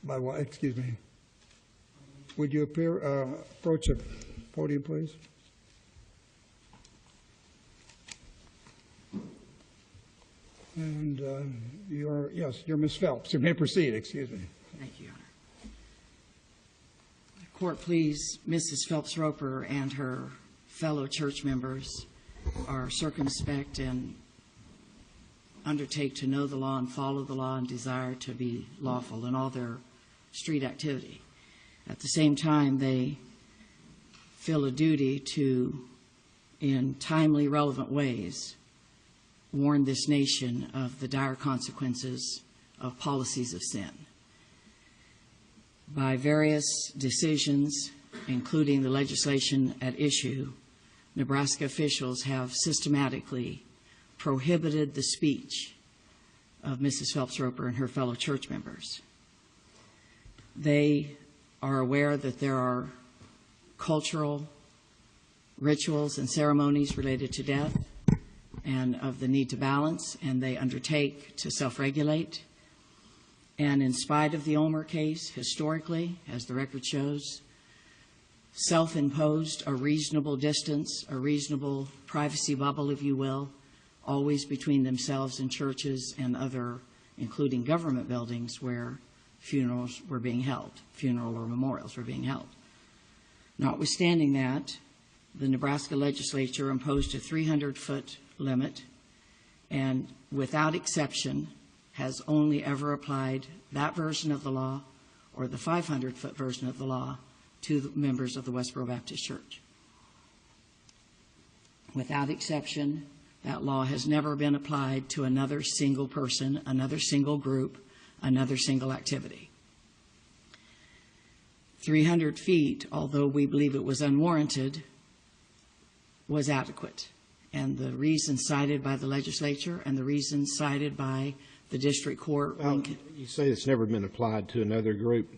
By what? Excuse me. Would you approach the podium, please? And you're Ms. Phelps. You may proceed. Excuse me. Thank you, Your Honor. Court, please, Mrs. Phelps-Roper and her fellow church members are circumspect and undertake to know the law and follow the law and desire to be lawful in all their street activity. At the same time, they feel a duty to, in timely, relevant ways, warn this nation of the dire consequences of policies of sin. By various decisions, including the legislation at issue, Nebraska officials have systematically prohibited the speech of Mrs. Phelps-Roper and her fellow church members. They are aware that there are cultural rituals and ceremonies related to death and of the need to balance, and they undertake to self-regulate. And in spite of the Ulmer case, historically, as the record shows, self-imposed a reasonable distance, a reasonable privacy bubble, if you will, always between themselves and churches and other, including government buildings where funerals were being held, funeral or memorials were being held. Notwithstanding that, the Nebraska legislature imposed a 300-foot limit and, without exception, has only ever applied that version of the law or the 500-foot version of the law to the members of the Westboro Baptist Church. Without exception, that law has never been applied to another single person, another single group, another single activity. 300 feet, although we believe it was unwarranted, was adequate. And the reasons cited by the legislature and the reasons cited by the district court. You say it's never been applied to another group.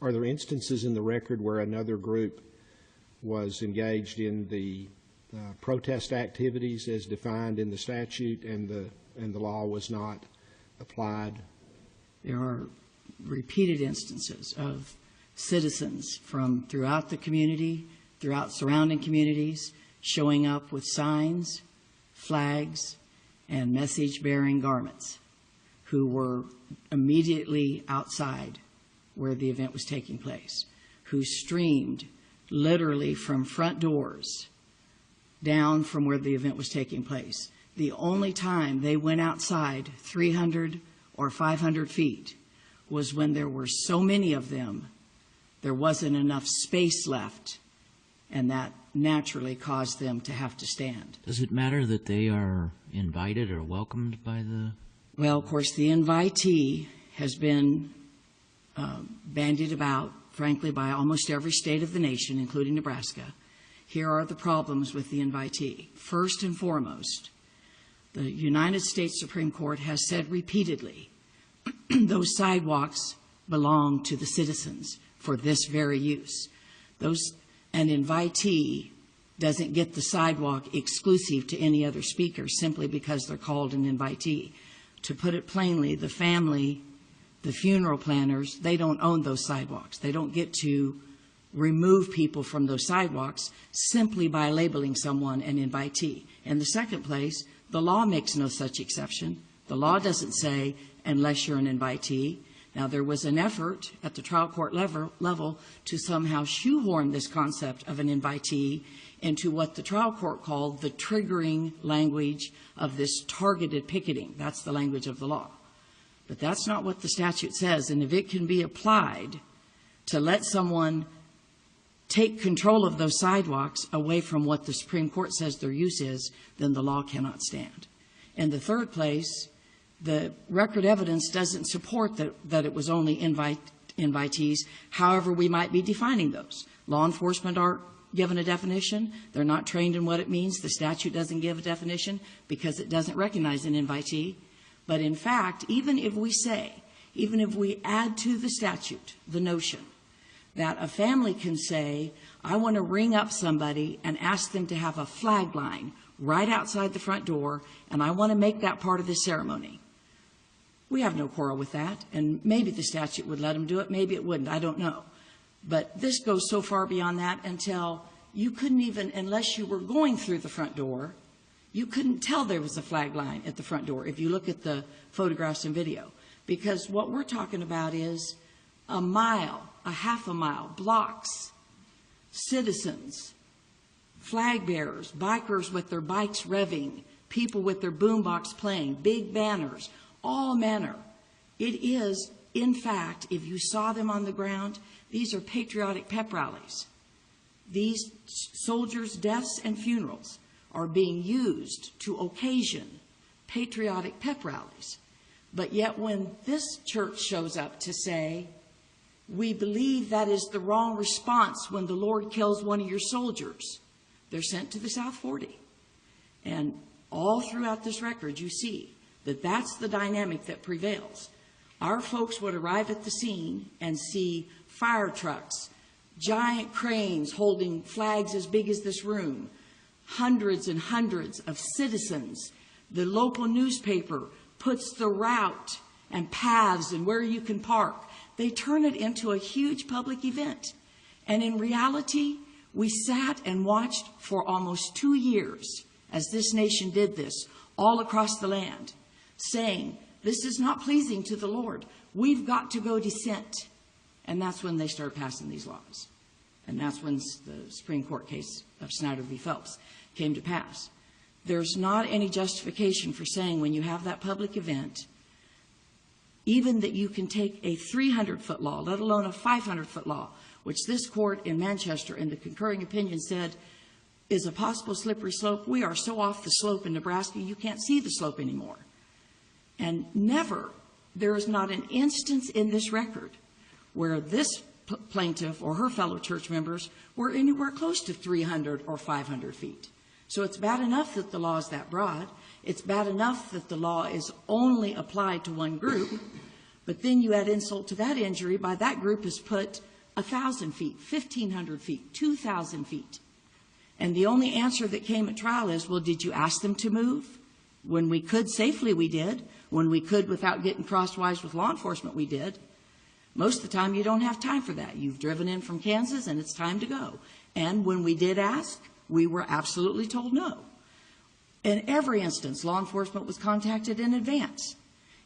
Are there instances in the record where another group was engaged in the protest activities as defined in the statute and the law was not applied? There are repeated instances of citizens from throughout the community, throughout surrounding communities, showing up with signs, flags, and message-bearing garments who were immediately outside where the event was taking place, who streamed literally from front doors down from where the event was taking place. The only time they went outside 300 or 500 feet was when there were so many of them, there wasn't enough space left, and that naturally caused them to have to stand. Does it matter that they are invited or welcomed by the... Well, of course, the invitee has been bandied about, frankly, by almost every state of the nation, including Nebraska. Here are the problems with the invitee. First and foremost, the United States Supreme Court has said repeatedly those sidewalks belong to the citizens for this very use. An invitee doesn't get the sidewalk exclusive to any other speaker simply because they're called an invitee. To put it plainly, the family, the funeral planners, they don't own those sidewalks. They don't get to remove people from those sidewalks simply by labeling someone an invitee. In the second place, the law makes no such exception. The law doesn't say unless you're an invitee. Now, there was an effort at the trial court level to somehow shoehorn this concept of an invitee into what the trial court called the triggering language of this targeted picketing. That's the language of the law. But that's not what the statute says. And if it can be applied to let someone take control of those sidewalks away from what the Supreme Court says their use is, then the law cannot stand. In the third place, the record evidence doesn't support that it was only invitees. However, we might be defining those. Law enforcement aren't given a definition. They're not trained in what it means. The statute doesn't give a definition because it doesn't recognize an invitee. But in fact, even if we add to the statute the notion that a family can say, I want to ring up somebody and ask them to have a flag line right outside the front door, and I want to make that part of the ceremony. We have no quarrel with that, and maybe the statute would let them do it, maybe it wouldn't, I don't know. But this goes so far beyond that until you couldn't even, unless you were going through the front door, you couldn't tell there was a flag line at the front door if you look at the photographs and video. Because what we're talking about is a mile, a half a mile, blocks, citizens, flag bearers, bikers with their bikes revving, people with their boombox playing, big banners, all manner. It is, in fact, if you saw them on the ground, these are patriotic pep rallies. These soldiers' deaths and funerals are being used to occasion patriotic pep rallies. But yet when this church shows up to say, we believe that is the wrong response when the Lord kills one of your soldiers, they're sent to the South 40. And all throughout this record, you see that that's the dynamic that prevails. Our folks would arrive at the scene and see fire trucks, giant cranes holding flags as big as this room, hundreds and hundreds of citizens. The local newspaper puts the route and paths and where you can park. They turn it into a huge public event. And in reality, we sat and watched for almost 2 years as this nation did this all across the land, saying, this is not pleasing to the Lord. We've got to go dissent. And that's when they started passing these laws. And that's when the Supreme Court case of Snyder v. Phelps came to pass. There's not any justification for saying when you have that public event, even that you can take a 300-foot law, let alone a 500-foot law, which this court in Manchester in the concurring opinion said is a possible slippery slope. We are so off the slope in Nebraska, you can't see the slope anymore. And never, there is not an instance in this record where this plaintiff or her fellow church members were anywhere close to 300 or 500 feet. So it's bad enough that the law is that broad. It's bad enough that the law is only applied to one group. But then you add insult to that injury by that group has put 1,000 feet, 1,500 feet, 2,000 feet. And the only answer that came at trial is, well, did you ask them to move? When we could safely, we did. When we could without getting crosswise with law enforcement, we did. Most of the time, you don't have time for that. You've driven in from Kansas, and it's time to go. And when we did ask, we were absolutely told no. In every instance, law enforcement was contacted in advance.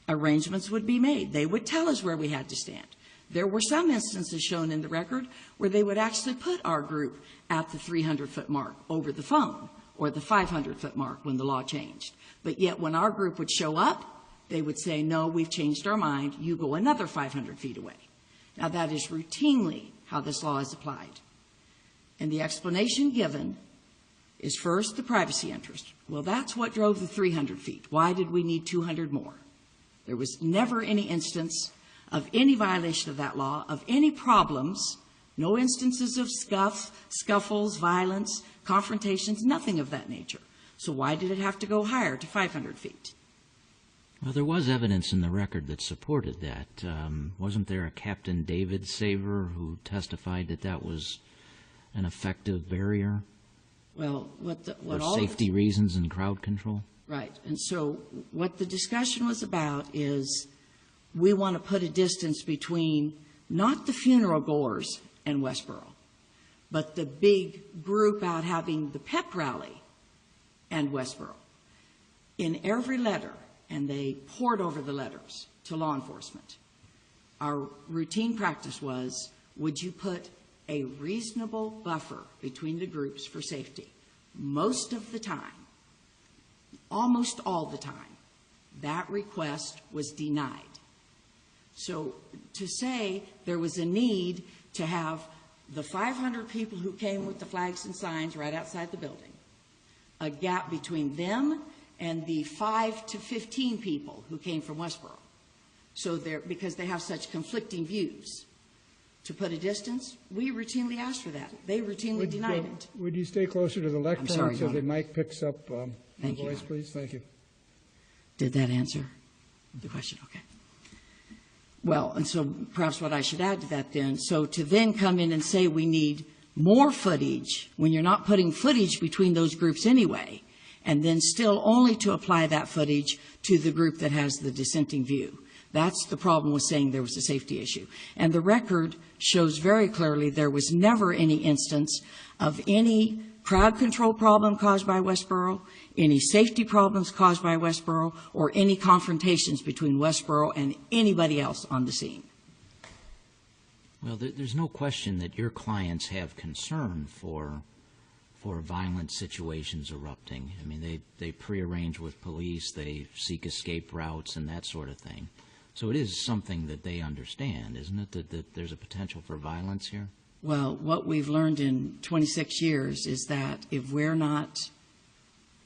Arrangements would be made. They would tell us where we had to stand. There were some instances shown in the record where they would actually put our group at the 300-foot mark over the phone, or the 500-foot mark when the law changed. But yet when our group would show up, they would say, no, we've changed our mind. You go another 500 feet away. Now, that is routinely how this law is applied. And the explanation given is first the privacy interest. Well, that's what drove the 300 feet. Why did we need 200 more? There was never any instance of any violation of that law, of any problems, no instances of scuffles, violence, confrontations, nothing of that nature. So why did it have to go higher to 500 feet? Well, there was evidence in the record that supported that. Wasn't there a Captain David Saver who testified that that was an effective barrier? Well, for safety reasons and crowd control? Right. And so what the discussion was about is we want to put a distance between not the funeral goers and Westboro, but the big group out having the pep rally and Westboro. In every letter, and they poured over the letters to law enforcement, our routine practice was, would you put a reasonable buffer between the groups for safety? Most of the time, almost all the time, that request was denied. So to say there was a need to have the 500 people who came with the flags and signs right outside the building, a gap between them and the 5 to 15 people who came from Westboro. So because they have such conflicting views, to put a distance, we routinely asked for that. They routinely denied it. Would you stay closer to the lectern so the mic picks up the Thank voice, you. please? Thank you. Did that answer the question? Okay. Well, and so perhaps what I should add to that then, so to then come in and say we need more footage when you're not putting footage between those groups anyway, and then still only to apply that footage to the group that has the dissenting view. That's the problem with saying there was a safety issue. And the record shows very clearly there was never any instance of any crowd control problem caused by Westboro, any safety problems caused by Westboro, or any confrontations between Westboro and anybody else on the scene. Well, there's no question that your clients have concern for violent situations erupting. I mean, they prearrange with police, they seek escape routes and that sort of thing. So it is something that they understand, isn't it, that there's a potential for violence here? Well, what we've learned in 26 years is that if we're not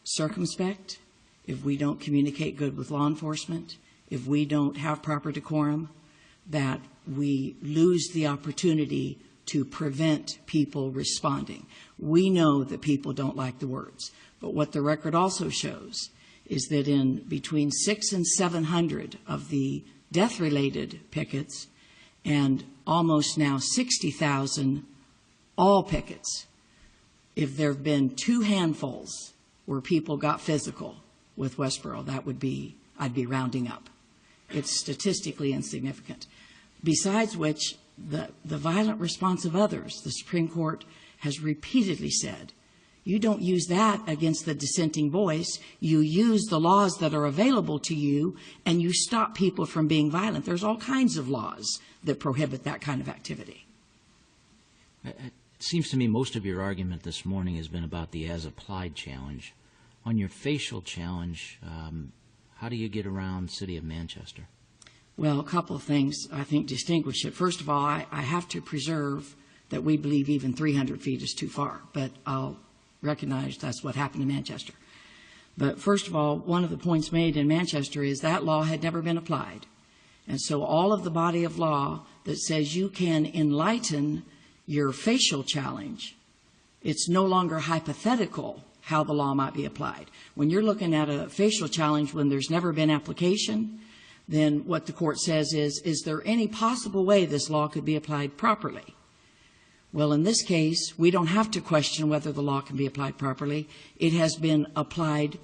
circumspect, if we don't communicate good with law enforcement, if we don't have proper decorum, that we lose the opportunity to prevent people responding. We know that people don't like the words, but what the record also shows is that in between 600 and 700 of the death-related pickets and almost now 60,000 all pickets, if there have been 2 handfuls where people got physical with Westboro, that would be, I'd be rounding up. It's statistically insignificant. Besides which, the violent response of others, the Supreme Court has repeatedly said, you don't use that against the dissenting voice. You use the laws that are available to you, and you stop people from being violent. There's all kinds of laws that prohibit that kind of activity. It seems to me most of your argument this morning has been about the as-applied challenge. On your facial challenge, how do you get around City of Manchester? Well, a couple of things I think distinguish it. First of all, I have to preserve that we believe even 300 feet is too far, but I'll recognize that's what happened in Manchester. But first of all, one of the points made in Manchester is that law had never been applied. And so all of the body of law that says you can enlighten your facial challenge, it's no longer hypothetical how the law might be applied. When you're looking at a facial challenge when there's never been application, then what the court says is there any possible way this law could be applied properly? Well, in this case, we don't have to question whether the law can be applied properly. It has been applied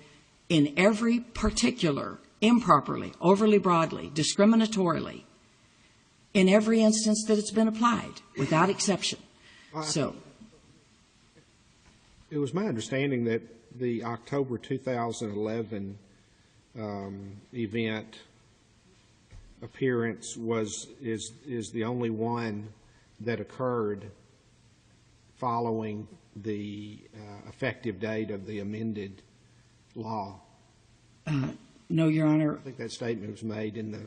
in every particular, improperly, overly broadly, discriminatorily, in every instance that it's been applied, without exception. So, it was my understanding that the October 2011 event appearance is the only one that occurred following the effective date of the amended law. no, Your Honor. I think that statement was made in the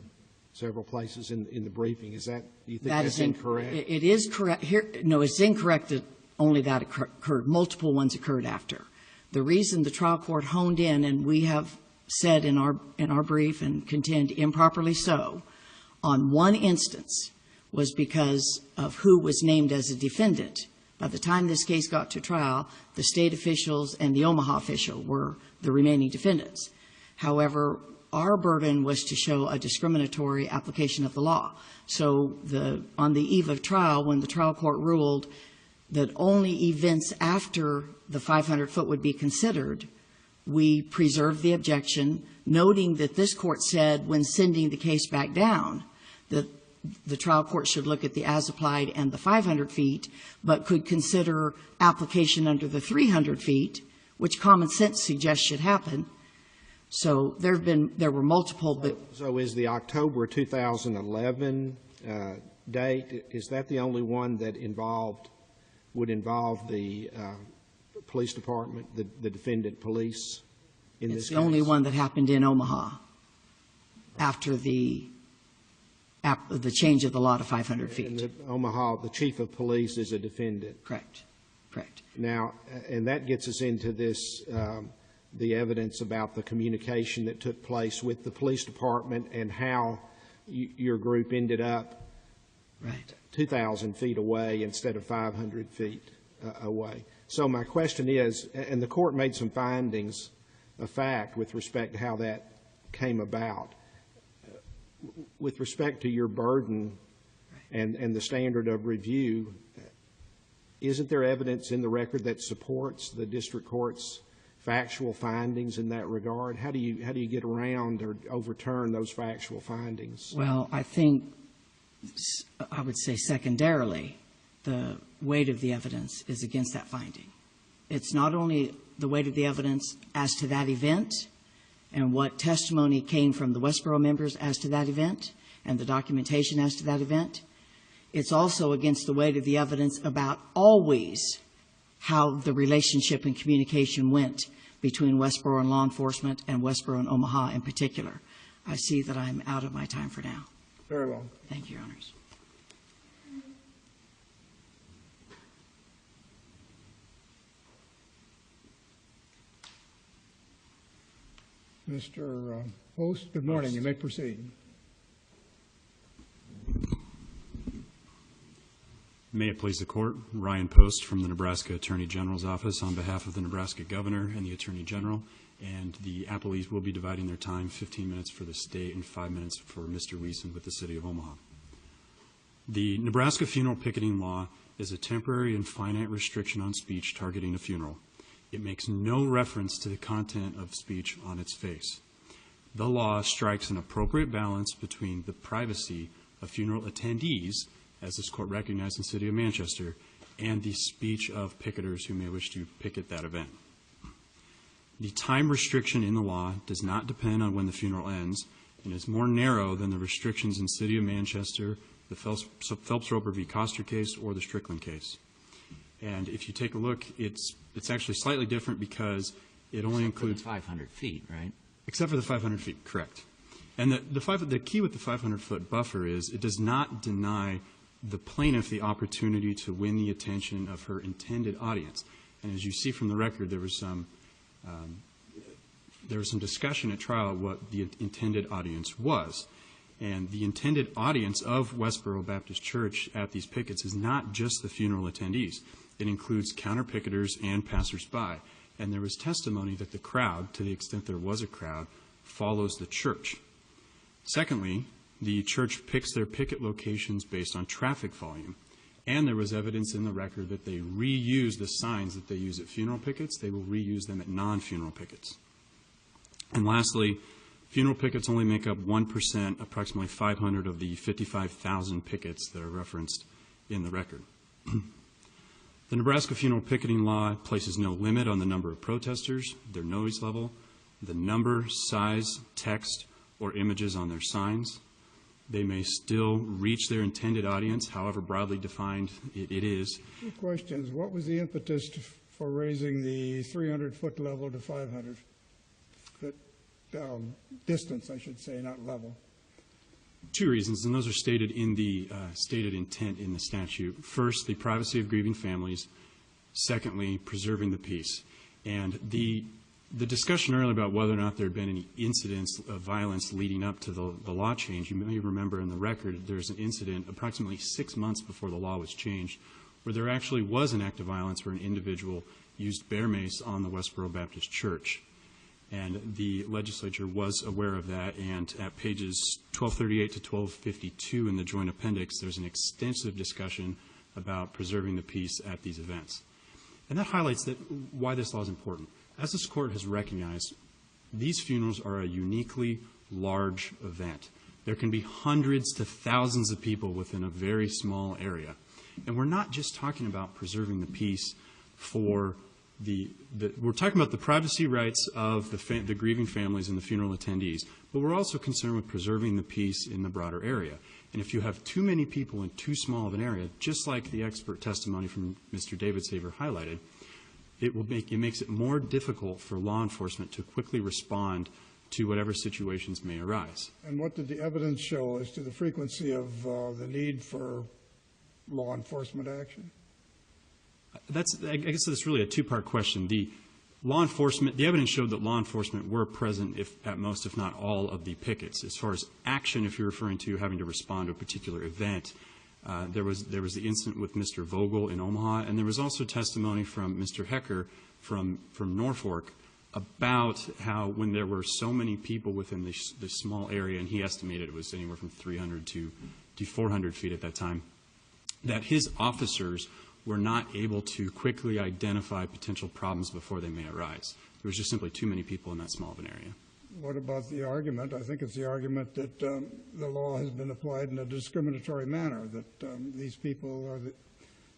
several places in the briefing. Is that, you think That that's is incorrect? It is correct. Here, no, it's incorrect that only that occurred. Multiple ones occurred after. The reason the trial court honed in, and we have said in our brief and contend improperly so, on one instance was because of who was named as a defendant. By the time this case got to trial, the state officials and the Omaha official were the remaining defendants. However, our burden was to show a discriminatory application of the law. So on the eve of trial, when the trial court ruled that only events after the 500-foot would be considered, we preserved the objection, noting that this court said when sending the case back down that the trial court should look at the as-applied and the 500 feet, but could consider application under the 300 feet, which common sense suggests should happen. So there were multiple. But so is the October 2011 date, is that the only one that would involve the police department, the defendant police in this case? It's the only one that happened in Omaha after the change of the law to 500 feet. And Omaha, the chief of police is a defendant. Correct. Now, and that gets us into this, the evidence about the communication that took place with the police department and how your group ended up 2,000 feet away instead of 500 feet away. So my question is, and the court made some findings of fact with respect to how that came about. With respect to your burden and the standard of review, isn't there evidence in the record that supports the district court's factual findings in that regard? How do you get around or overturn those factual findings? Well, I think, I would say secondarily, the weight of the evidence is against that finding. It's not only the weight of the evidence as to that event and what testimony came from the Westboro members as to that event and the documentation as to that event. It's also against the weight of the evidence about always how the relationship and communication went between Westboro and law enforcement and Westboro and Omaha in particular. I see that I'm out of my time for now. Very well. Thank you, Your Honors. Mr. Post, good morning. You may proceed. May it please the Court, Ryan Post from the Nebraska Attorney General's Office on behalf of the Nebraska Governor and the Attorney General, and the appellees will be dividing their time, 15 minutes for the state and 5 minutes for Mr. Wiesen with the City of Omaha. The Nebraska funeral picketing law is a temporary and finite restriction on speech targeting a funeral. It makes no reference to the content of speech on its face. The law strikes an appropriate balance between the privacy of funeral attendees, as this Court recognized in the City of Manchester, and the speech of picketers who may wish to picket that event. The time restriction in the law does not depend on when the funeral ends and is more narrow than the restrictions in City of Manchester, the Phelps-Roper v. Coster case, or the Strickland case. And if you take a look, it's actually slightly different because it only includes 500 feet, right? Except for the 500 feet, correct. And the key with the 500-foot buffer is it does not deny the plaintiff the opportunity to win the attention of her intended audience. And as you see from the record, there was some discussion at trial of what the intended audience was. And the intended audience of Westboro Baptist Church at these pickets is not just the funeral attendees. It includes counter-picketers and passers-by. And there was testimony that the crowd, to the extent there was a crowd, follows the church. Secondly, the church picks their picket locations based on traffic volume. And there was evidence in the record that they reuse the signs that they use at funeral pickets. They will reuse them at non-funeral pickets. And lastly, funeral pickets only make up 1%, approximately 500 of the 55,000 pickets that are referenced in the record. The Nebraska funeral picketing law places no limit on the number of protesters, their noise level, the number, size, text, or images on their signs. They may still reach their intended audience, however broadly defined it is. Two questions. What was the impetus for raising the 300-foot level to 500-foot distance, I should say, not level? Two reasons, and those are stated in the stated intent in the statute. First, the privacy of grieving families. Secondly, preserving the peace. And the discussion earlier about whether or not there had been any incidents of violence leading up to the law change, you may remember in the record there's an incident approximately 6 months before the law was changed where there actually was an act of violence where an individual used bear mace on the Westboro Baptist Church. And the legislature was aware of that, and at pages 1238 to 1252 in the joint appendix, there's an extensive discussion about preserving the peace at these events. And that highlights why this law is important. As this Court has recognized, these funerals are a uniquely large event. There can be hundreds to thousands of people within a very small area. And we're not just talking about preserving the peace for we're talking about the privacy rights of the grieving families and the funeral attendees, but we're also concerned with preserving the peace in the broader area. And if you have too many people in too small of an area, just like the expert testimony from Mr. David Saver highlighted, it makes it more difficult for law enforcement to quickly respond to whatever situations may arise. And what did the evidence show as to the frequency of the need for law enforcement action? I guess that's really a two-part question. The evidence showed that law enforcement were present at most, if not all, of the pickets. As far as action, if you're referring to having to respond to a particular event, there was the incident with Mr. Vogel in Omaha, and there was also testimony from Mr. Hecker from Norfolk about how when there were so many people within this small area, and he estimated it was anywhere from 300 to 400 feet at that time, that his officers were not able to quickly identify potential problems before they may arise. There was just simply too many people in that small of an area. What about the argument? I think it's the argument that the law has been applied in a discriminatory manner, that these people are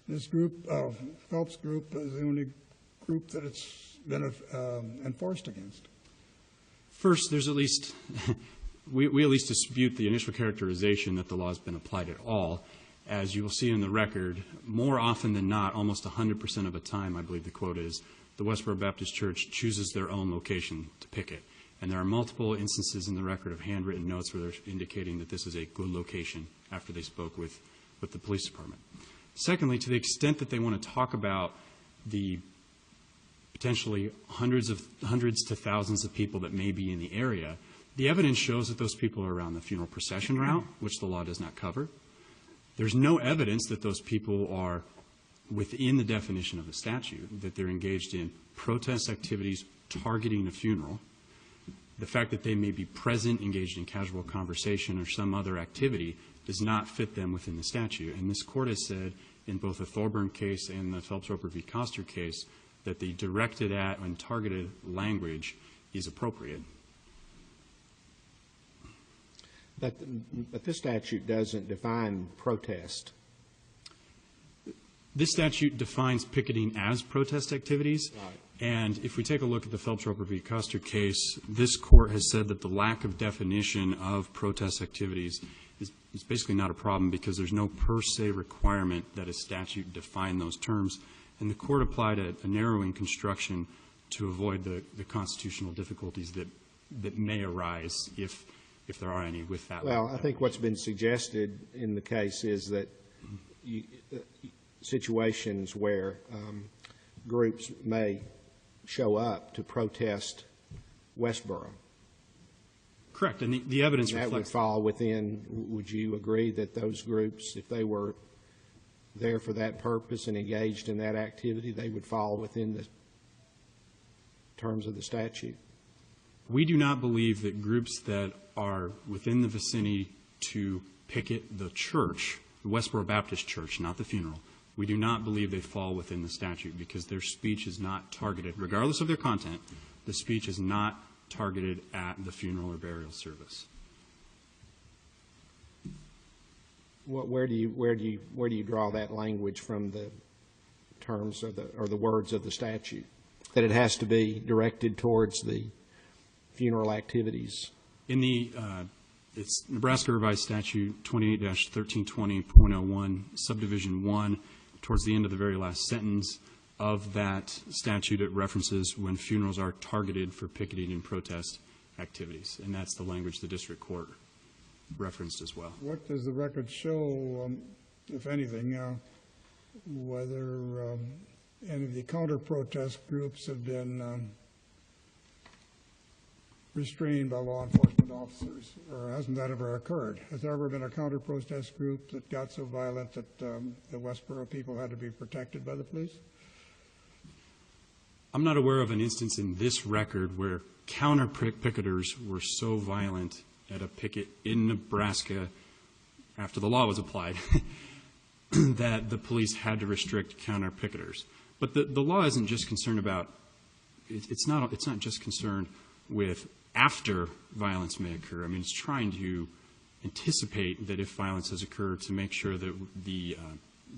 this group, Phelps group, is the only group that it's been enforced against. First, there's at least, we at least dispute the initial characterization that the law has been applied at all. As you will see in the record, more often than not, almost 100% of the time, I believe the quote is, the Westboro Baptist Church chooses their own location to picket. And there are multiple instances in the record of handwritten notes where they're indicating that this is a good location after they spoke with the police department. Secondly, to the extent that they want to talk about the potentially hundreds to thousands of people that may be in the area, the evidence shows that those people are around the funeral procession route, which the law does not cover. There's no evidence that those people are within the definition of the statute, that they're engaged in protest activities targeting a funeral. The fact that they may be present, engaged in casual conversation or some other activity does not fit them within the statute. And this court has said in both the Thorburn case and the Phelps-Roper v. Coster case that the directed at and targeted language is appropriate. But this statute doesn't define protest. This statute defines picketing as protest activities. Right. And if we take a look at the Phelps-Roper v. Coster case, this court has said that the lack of definition of protest activities is basically not a problem because there's no per se requirement that a statute define those terms. And the court applied a narrowing construction to avoid the constitutional difficulties that may arise if there are any with that. Well, I think what's been suggested in the case is that situations where groups may show up to protest Westboro. Correct, and the evidence that reflects would fall within, would you agree that those groups, if they were there for that purpose and engaged in that activity, they would fall within the terms of the statute? We do not believe that groups that are within the vicinity to picket the church, the Westboro Baptist Church, not the funeral, we do not believe they fall within the statute because their speech is not targeted, regardless of their content, the speech is not targeted at the funeral or burial service. Where do you draw that language from the terms of the words of the statute? That it has to be directed towards the funeral activities? In the it's Nebraska Revised Statute 28-1320.01, Subdivision 1, towards the end of the very last sentence of that statute, it references when funerals are targeted for picketing and protest activities, and that's the language the district court referenced as well. What does the record show, if anything, whether any of the counter-protest groups have been restrained by law enforcement officers, or hasn't that ever occurred? Has there ever been a counter-protest group that got so violent that the Westboro people had to be protected by the police? I'm not aware of an instance in this record where counter-picketers were so violent at a picket in Nebraska after the law was applied that the police had to restrict counter-picketers. But the law isn't just concerned about, it's not just concerned with after violence may occur. I mean, it's trying to anticipate that if violence has occurred to make sure that the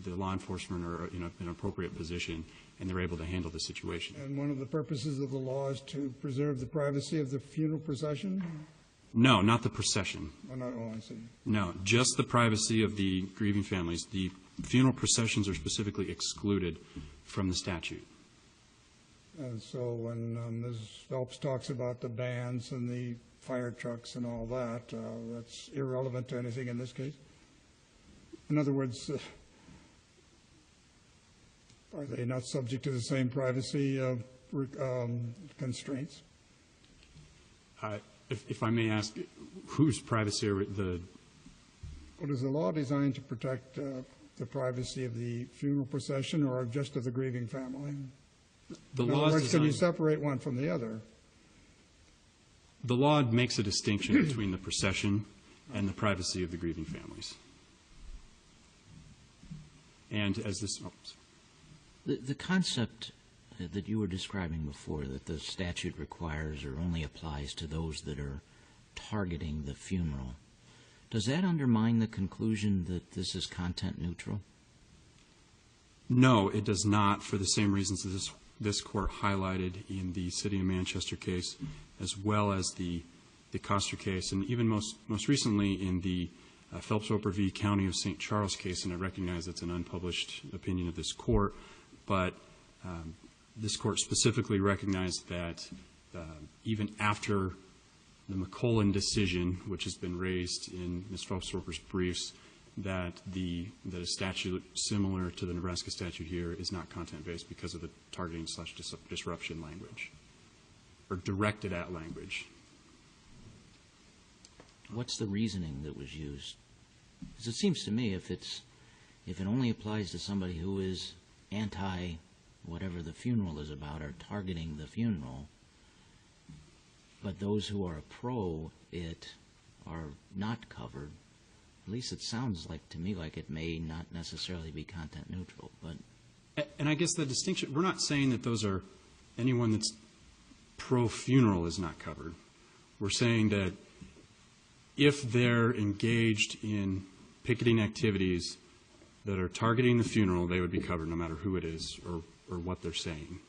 law enforcement are in an appropriate position and they're able to handle the situation. And one of the purposes of the law is to preserve the privacy of the funeral procession? No, not the procession. I see. No, just the privacy of the grieving families. The funeral processions are specifically excluded from the statute. And so when Ms. Phelps talks about the bands and the fire trucks and all that, that's irrelevant to anything in this case? In other words, are they not subject to the same privacy constraints? If I may ask, whose privacy are the... Well, is the law designed to protect the privacy of the funeral procession or just of the grieving family? In other words, can you separate one from the other? The law makes a distinction between the procession and the privacy of the grieving families. And as this... The concept that you were describing before, that the statute requires or only applies to those that are targeting the funeral, does that undermine the conclusion that this is content neutral? No, it does not, for the same reasons that this court highlighted in the City of Manchester case, as well as the Coster case, and even most recently in the Phelps-Roper v. County of St. Charles case, and I recognize it's an unpublished opinion of this court, but this court specifically recognized that even after the McCullen decision, which has been raised in Ms. Phelps-Roper's briefs, that a statute similar to the Nebraska statute here is not content-based because of the targeting/disruption language, or directed at language. What's the reasoning that was used? Because it seems to me if it only applies to somebody who is anti whatever the funeral is about or targeting the funeral, but those who are pro it are not covered, at least it sounds like to me like it may not necessarily be content neutral. And I guess the distinction, we're not saying that those are anyone that's pro-funeral is not covered. We're saying that if they're engaged in picketing activities that are targeting the funeral, they would be covered no matter who it is or what they're saying.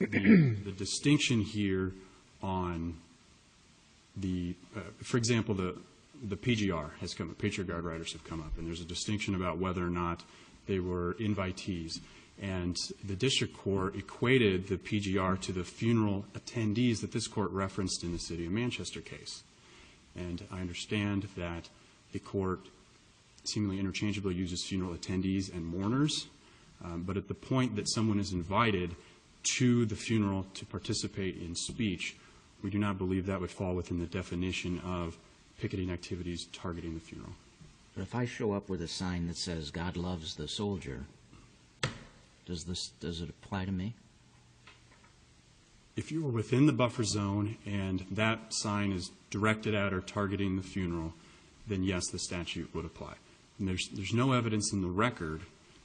The distinction here on for example, the PGR has come up, Patriot Guard Riders have come up, and there's a distinction about whether or not they were invitees. And the district court equated the PGR to the funeral attendees that this court referenced in the City of Manchester case. And I understand that the court seemingly interchangeably uses funeral attendees and mourners, but at the point that someone is invited to the funeral to participate in speech, we do not believe that would fall within the definition of picketing activities targeting the funeral. But if I show up with a sign that says "God loves the soldier," does it apply to me? If you were within the buffer zone and that sign is directed at or targeting the funeral, then yes, the statute would apply. And there's no evidence in the record,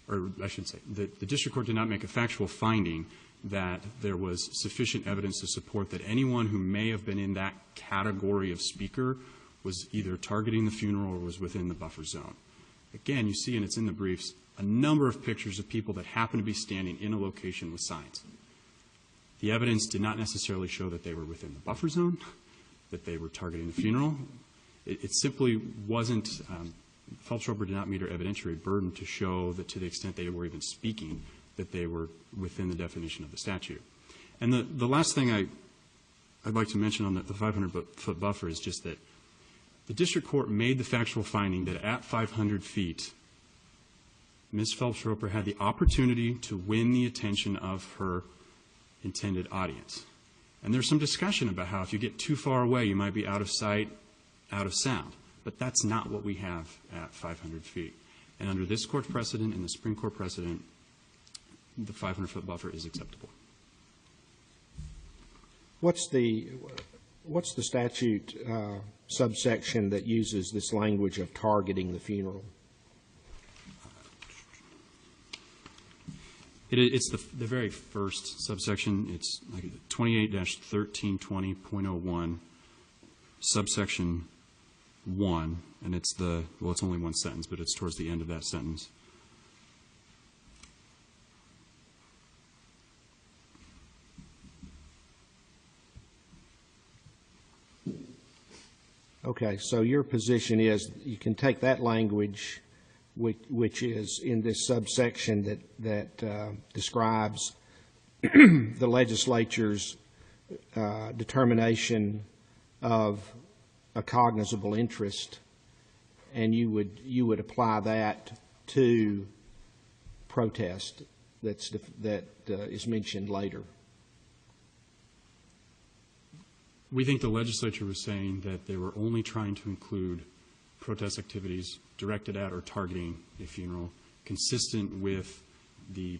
or I should say, the district court did not make a factual finding that there was sufficient evidence to support that anyone who may have been in that category of speaker was either targeting the funeral or was within the buffer zone. Again, you see, and it's in the briefs, a number of pictures of people that happen to be standing in a location with signs. The evidence did not necessarily show that they were within the buffer zone, that they were targeting the funeral. It simply wasn't, Phelps-Roper did not meet her evidentiary burden to show that to the extent they were even speaking, that they were within the definition of the statute. And the last thing I'd like to mention on the 500-foot buffer is just that the district court made the factual finding that at 500 feet, Ms. Phelps-Roper had the opportunity to win the attention of her intended audience. And there's some discussion about how if you get too far away, you might be out of sight, out of sound. But that's not what we have at 500 feet. And under this court's precedent and the Supreme Court precedent, the 500-foot buffer is acceptable. What's the statute subsection that uses this language of targeting the funeral? It's the very first subsection. It's like 28-1320.01, subsection 1, and it's it's only one sentence, but it's towards the end of that sentence. Okay, so your position is you can take that language, which is in this subsection that describes the legislature's determination of a cognizable interest, and you would apply that to protest that is mentioned later. We think the legislature was saying that they were only trying to include protest activities directed at or targeting a funeral, consistent with the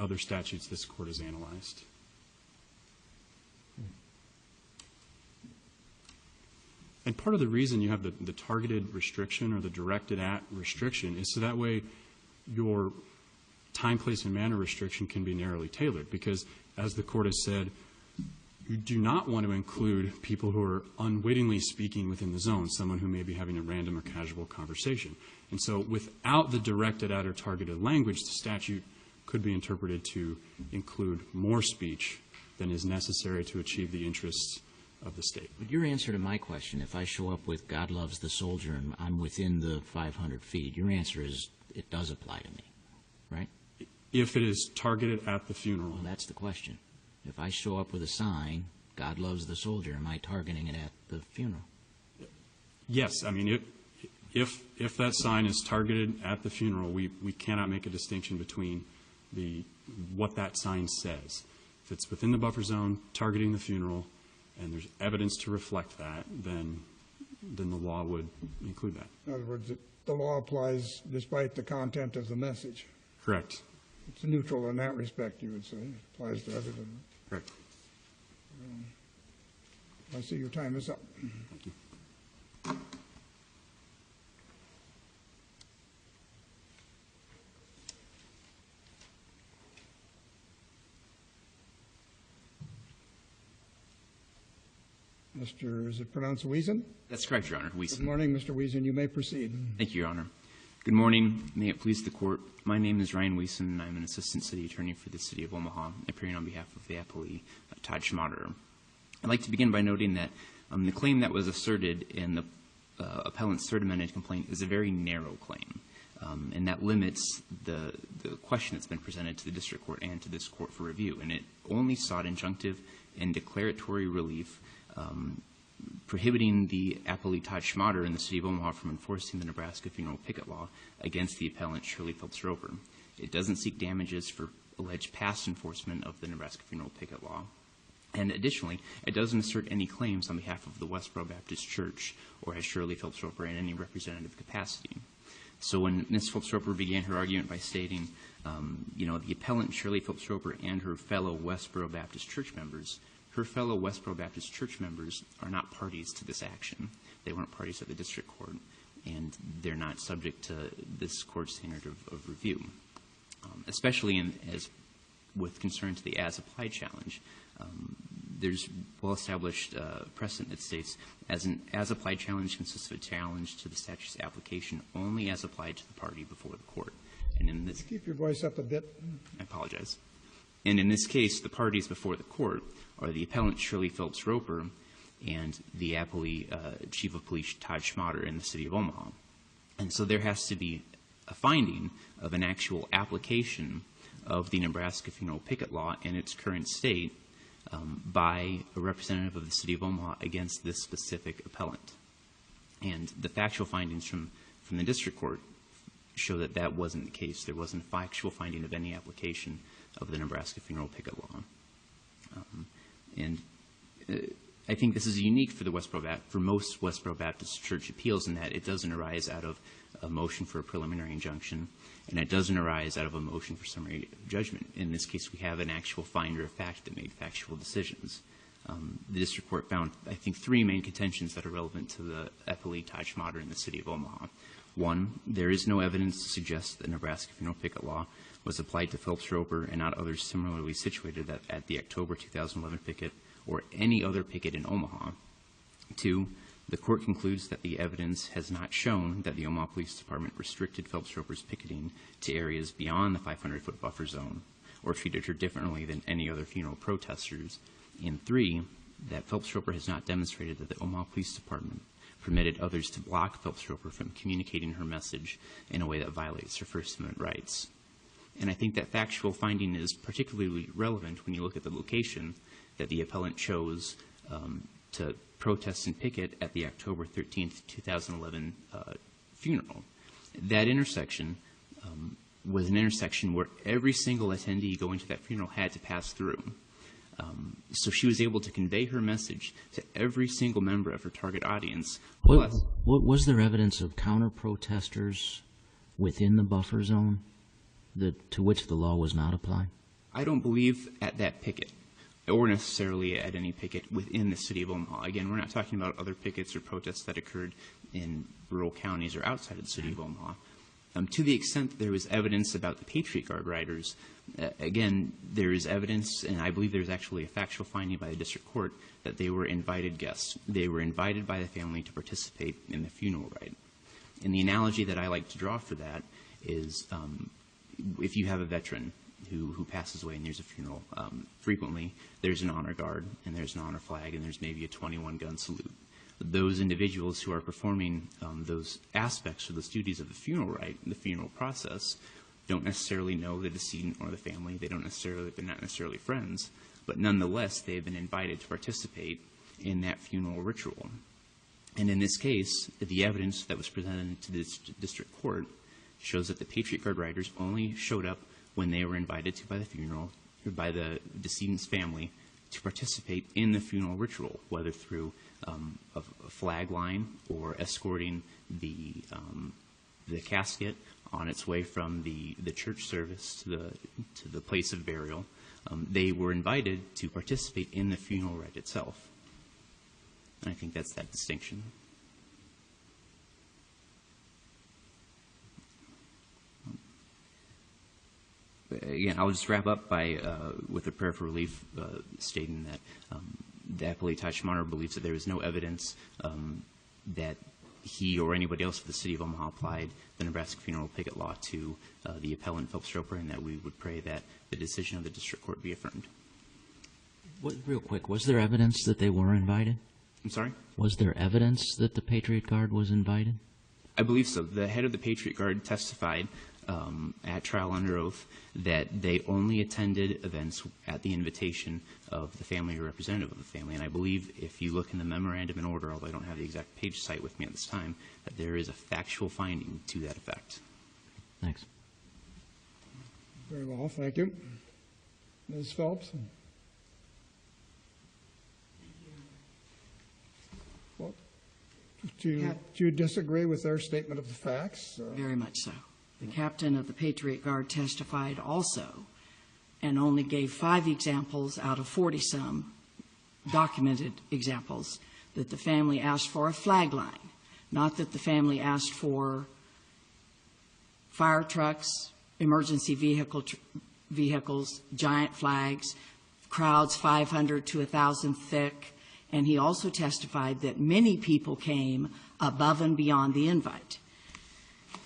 other statutes this court has analyzed. And part of the reason you have the targeted restriction or the directed at restriction is so that way your time, place, and manner restriction can be narrowly tailored because, as the court has said, you do not want to include people who are unwittingly speaking within the zone, someone who may be having a random or casual conversation. And so without the directed at or targeted language, the statute could be interpreted to include more speech than is necessary to achieve the interests of the state. But your answer to my question, if I show up with God loves the soldier and I'm within the 500 feet, your answer is it does apply to me, right? If it is targeted at the funeral. Well, that's the question. If I show up with a sign, God loves the soldier, am I targeting it at the funeral? Yes. I mean, if that sign is targeted at the funeral, we cannot make a distinction between what that sign says. If it's within the buffer zone, targeting the funeral, and there's evidence to reflect that, then the law would include that. In other words, the law applies despite the content of the message. Correct. It's neutral in that respect, you would say. It applies to everything. Correct. I see your time is up. Thank you. Mr. Is it pronounced Wiesen? That's correct, Your Honor. Good morning, Mr. Wiesen. You may proceed. Thank you, Your Honor. Good morning. May it please the Court. My name is Ryan Wiesen, and I'm an Assistant City Attorney for the City of Omaha, appearing on behalf of the appellee, Todd Schmaderer. I'd like to begin by noting that the claim that was asserted in the appellant's third amended complaint is a very narrow claim, and that limits the question that's been presented to the district court and to this court for review. And it only sought injunctive and declaratory relief prohibiting the appellee Todd Schmaderer in the City of Omaha from enforcing the Nebraska funeral picket law against the appellant Shirley Phelps-Roper. It doesn't seek damages for alleged past enforcement of the Nebraska funeral picket law. And additionally, it doesn't assert any claims on behalf of the Westboro Baptist Church or as Shirley Phelps-Roper in any representative capacity. So when Ms. Phelps-Roper began her argument by stating, the appellant Shirley Phelps-Roper and her fellow Westboro Baptist Church members, her fellow Westboro Baptist Church members are not parties to this action. They weren't parties at the district court, and they're not subject to this court's standard of review, especially as with concern to the as-applied challenge. There's well-established precedent that states an as-applied challenge consists of a challenge to the statute's application only as applied to the party before the court. And in this, keep your voice up a bit. I apologize. And in this case, the parties before the court are the appellant Shirley Phelps-Roper and the appellee Chief of Police Todd Schmaderer in the City of Omaha. And so there has to be a finding of an actual application of the Nebraska funeral picket law in its current state by a representative of the City of Omaha against this specific appellant. And the factual findings from the district court show that that wasn't the case. There wasn't a factual finding of any application of the Nebraska funeral picket law. I think this is unique for most Westboro Baptist Church appeals in that it doesn't arise out of a motion for a preliminary injunction, and it doesn't arise out of a motion for summary judgment. In this case, we have an actual finder of fact that made factual decisions. The district court found, I think, three main contentions that are relevant to the appellee Todd Schmaderer in the City of Omaha. One, there is no evidence to suggest that the Nebraska funeral picket law was applied to Phelps-Roper and not others similarly situated at the October 2011 picket or any other picket in Omaha. Two, the court concludes that the evidence has not shown that the Omaha Police Department restricted Phelps-Roper's picketing to areas beyond the 500-foot buffer zone or treated her differently than any other funeral protesters. And three, that Phelps-Roper has not demonstrated that the Omaha Police Department permitted others to block Phelps-Roper from communicating her message in a way that violates her First Amendment rights. And I think that factual finding is particularly relevant when you look at the location that the appellant chose to protest and picket at the October 13th, 2011 funeral. That intersection was an intersection where every single attendee going to that funeral had to pass through. So she was able to convey her message to every single member of her target audience. Was there evidence of counter-protesters within the buffer zone to which the law was not applied? I don't believe at that picket, or necessarily at any picket within the City of Omaha. Again, we're not talking about other pickets or protests that occurred in rural counties or outside of the City of Omaha. To the extent that there was evidence about the Patriot Guard riders, again, there is evidence, and I believe there's actually a factual finding by the district court, that they were invited guests. They were invited by the family to participate in the funeral rite. And the analogy that I like to draw for that is if you have a veteran who passes away and there's a funeral, frequently there's an honor guard and there's an honor flag and there's maybe a 21-gun salute. Those individuals who are performing those aspects or those duties of the funeral rite, the funeral process, don't necessarily know the decedent or the family. They're not necessarily friends, but nonetheless, they've been invited to participate in that funeral ritual. And in this case, the evidence that was presented to this district court shows that the Patriot Guard riders only showed up when they were invited to by the funeral, or by the decedent's family, to participate in the funeral ritual, whether through a flag line or escorting the casket on its way from the church service to the place of burial. They were invited to participate in the funeral rite itself. And I think that's that distinction. Again, I'll just wrap up with a prayer for relief, stating that the appellee Teichmann believes that there is no evidence that he or anybody else for the city of Omaha applied the Nebraska funeral picket law to the appellant Phelps-Roper, and that we would pray that the decision of the district court be affirmed. Real quick, was there evidence that they were invited? I'm sorry? Was there evidence that the Patriot Guard was invited? I believe so. The head of the Patriot Guard testified at trial under oath that they only attended events at the invitation of the family or representative of the family. And I believe if you look in the memorandum in order, although I don't have the exact page cite with me at this time, that there is a factual finding to that effect. Thanks. Very well, thank you. Ms. Phelps? Well, do you disagree with their statement of the facts? Very much so. The captain of the Patriot Guard testified also and only gave 5 examples out of 40-some documented examples that the family asked for a flag line, not that the family asked for fire trucks, emergency vehicles, giant flags, crowds 500 to 1,000 thick. And he also testified that many people came above and beyond the invite.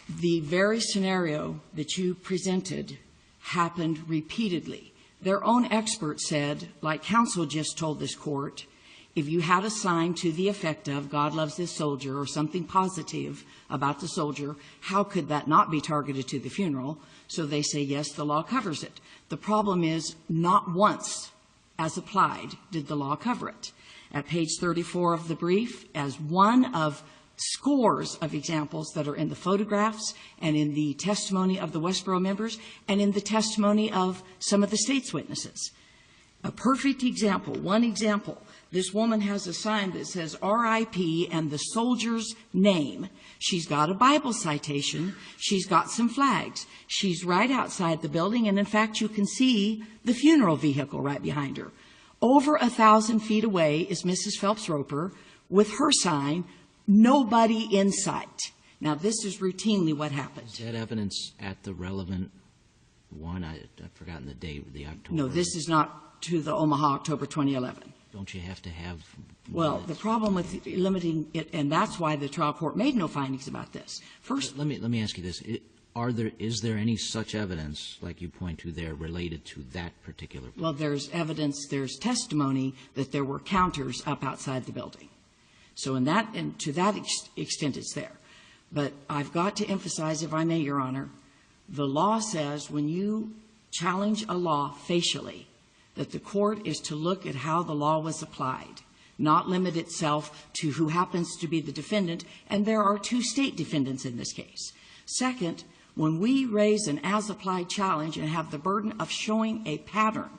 The very scenario that you presented happened repeatedly. Their own expert said, like counsel just told this court, if you had a sign to the effect of God loves this soldier or something positive about the soldier, how could that not be targeted to the funeral? So they say, yes, the law covers it. The problem is not once, as applied, did the law cover it. At page 34 of the brief, as one of scores of examples that are in the photographs and in the testimony of the Westboro members and in the testimony of some of the state's witnesses. A perfect example, one example, this woman has a sign that says RIP and the soldier's name. She's got a Bible citation. She's got some flags. She's right outside the building, and in fact, you can see the funeral vehicle right behind her. Over 1,000 feet away is Mrs. Phelps-Roper with her sign, nobody in sight. Now, this is routinely what happens. Is that evidence at the relevant one? I've forgotten the date, the October. No, this is not to the Omaha, October 2011. Don't you have to have? Well, the problem with limiting it, and that's why the trial court made no findings about this. First, let me ask you this: is there any such evidence, like you point to there, related to that particular? Well, there's evidence, there's testimony that there were counters up outside the building. So in that, and to that extent, it's there. But I've got to emphasize, if I may, Your Honor, the law says when you challenge a law facially, that the court is to look at how the law was applied, not limit itself to who happens to be the defendant, and there are 2 state defendants in this case. Second, when we raise an as-applied challenge and have the burden of showing a pattern,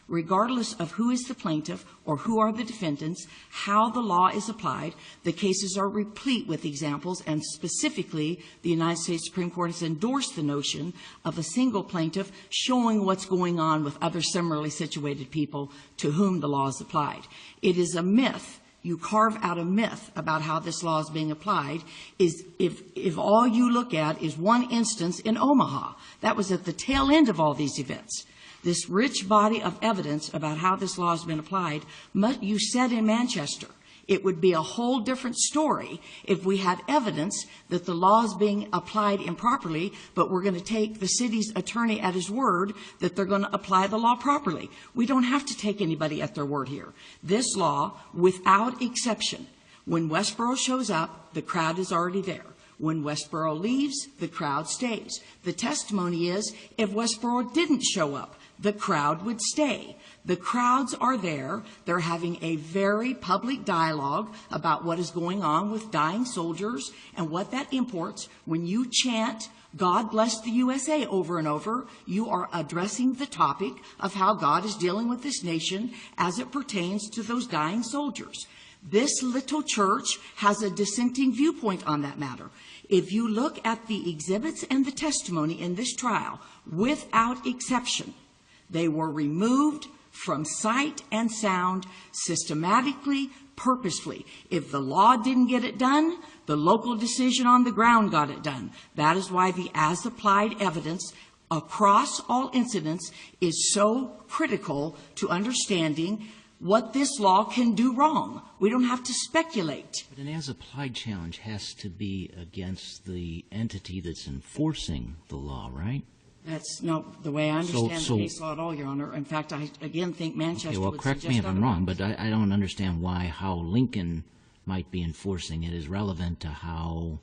regardless of who is the plaintiff or who are the defendants, how the law is applied, the cases are replete with examples, and specifically the United States Supreme Court has endorsed the notion of a single plaintiff showing what's going on with other similarly situated people to whom the law is applied. It is a myth you carve out a myth about how this law is being applied is if all you look at is one instance in Omaha. That was at the tail end of all these events. This rich body of evidence about how this law has been applied, you said in Manchester, it would be a whole different story if we had evidence that the law is being applied improperly, but we're going to take the city's attorney at his word that they're going to apply the law properly. We don't have to take anybody at their word here. This law, without exception, when Westboro shows up, the crowd is already there. When Westboro leaves, the crowd stays. The testimony is if Westboro didn't show up, the crowd would stay. The crowds are there. They're having a very public dialogue about what is going on with dying soldiers and what that imports. When you chant, God bless the USA over and over, you are addressing the topic of how God is dealing with this nation as it pertains to those dying soldiers. This little church has a dissenting viewpoint on that matter. If you look at the exhibits and the testimony in this trial, without exception, they were removed from sight and sound systematically, purposefully. If the law didn't get it done, the local decision on the ground got it done. That is why the as-applied evidence across all incidents is so critical to understanding what this law can do wrong. We don't have to speculate. But an as-applied challenge has to be against the entity that's enforcing the law, right? That's not the way I understand the case law at all, Your Honor. In fact, I again think Manchester okay, well, would correct me if I'm wrong, but I don't understand how Lincoln might be enforcing it is relevant to how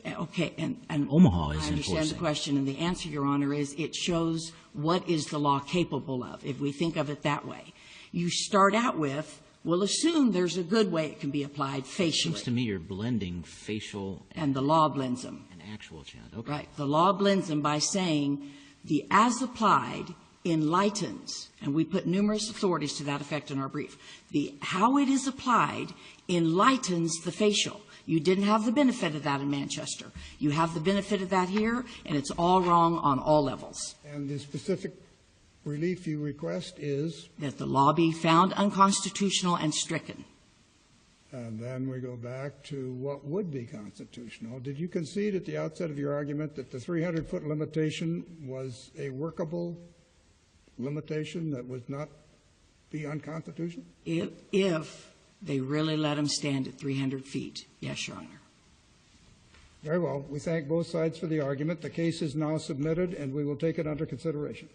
okay, and Omaha is I understand enforcing. the question, and the answer, Your Honor, is it shows what is the law capable of, if we think of it that way. You start out with, we'll assume there's a good way it can be applied facially. It seems to me you're blending facial and the law blends them. Actual challenge. Okay. Right. The law blends them by saying the as-applied enlightens, and we put numerous authorities to that effect in our brief. The how it is applied enlightens the facial. You didn't have the benefit of that in Manchester. You have the benefit of that here, and it's all wrong on all levels. And the specific relief you request is? That the law be found unconstitutional and stricken. And then we go back to what would be constitutional. Did you concede at the outset of your argument that the 300-foot limitation was a workable limitation that would not be unconstitutional? If they really let them stand at 300 feet. Yes, Your Honor. Very well. We thank both sides for the argument. The case is now submitted, and we will take it under consideration.